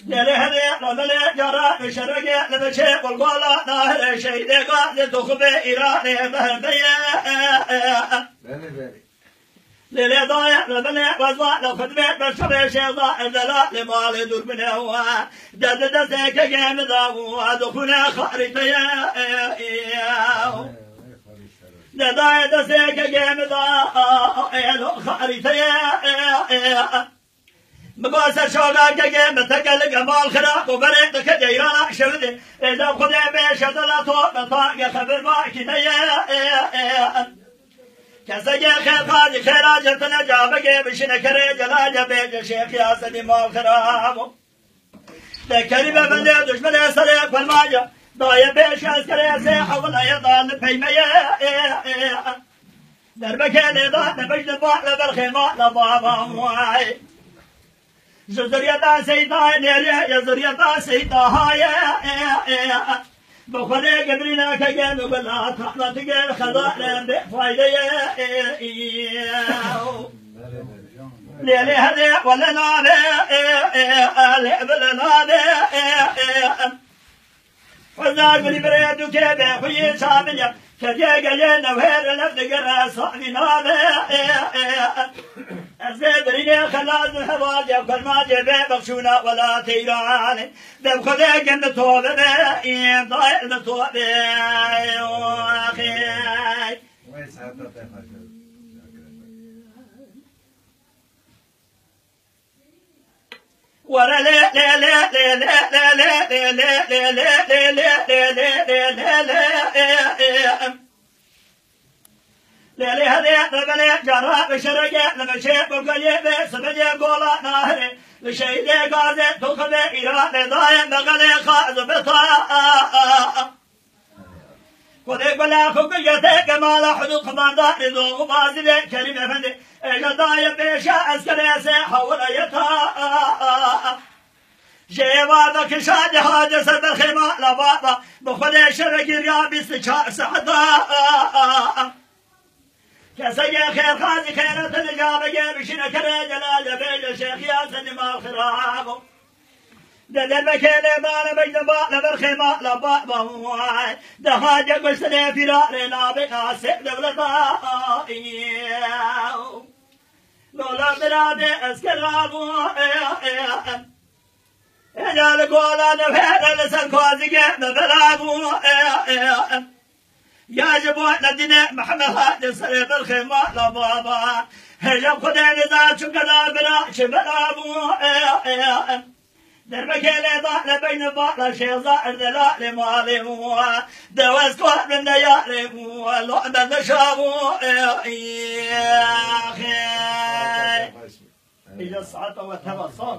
لله هذا لله جرى شرقة لبشة والقلا نهر شيء لقى لتخبى إيران بهدية لله ضايع لبنى وضاع لخدمة بشر شيء ضاع لا لمال دور من هو جد ذاك جامد ودخنا خارطية لضايع ذاك جامد خارطية مقاس شوقا كجا متكل جمال خراق وبرد كجيران شودي إذا خذ بيشة لا طاق خبر ما كنيا كسجى خير خاج خراجتنا جابك بشنا كري جلاج بيج شيخ يا سدي ما خراب ذكري ببندي دشمن سريع والماجا ضايع بيش أسكري سيح ولا يضال بيميا دربك لضاء نبجد البحر بالخيمة لبابا واي زريتا سيدا نيريا زريتا سيدا هايا بخلي قبلنا كجن ولا تحنا تجر خضار بفايدة ليلي هذا ولا نادى لبلا نادى فزار بني بريدو كذا في سامية كجا جلنا وهر لفدقر صاحي نادى أزدريني خلاص الحواج كل ما جبه بخشونا ولا تيران بخذ جنة طوبة إن ضايل طوبة أخي ورا لا لا لا لا لا لا لا لا لا لا لا لا للي هذي ببلي جرى بشرقة لما شيء بقلي بسبجي قولا ناهري لشيء دي قاضي تخذي إيران ضايم بقلي خاز بطاء خذي بلا خبيتك مالا حدود خماندار ذو بازي كريم فندي إجا ضايم بيشا أسكري سيحة ولا يطاء جيبا كشاد حاجة سد الخيمة لبابا بخذي شرقي ريابي سشاء سعداء كسجى خير خازي خيرة الجابة بشنا كرا جلال بيج شيخ ياسن ما خراب دل بكيل بال بيج بال بالخيمة لبابا واي دهاجة قصدي في رارنا بقاسق دولتا لولا بلادي اسكرابو اجال قولا نفير لسن خوازي بلابو يا جبوع لدينا محمد هذا سريب الخيمة لبابا هجم خدين ذات شكلا بلا شبلا ابو دربك لضاء لبين باطل شي ظاهر دلال مالي دوز كوات من دياري لعبة نشابو يا اخي اجا الصعطة وتبصر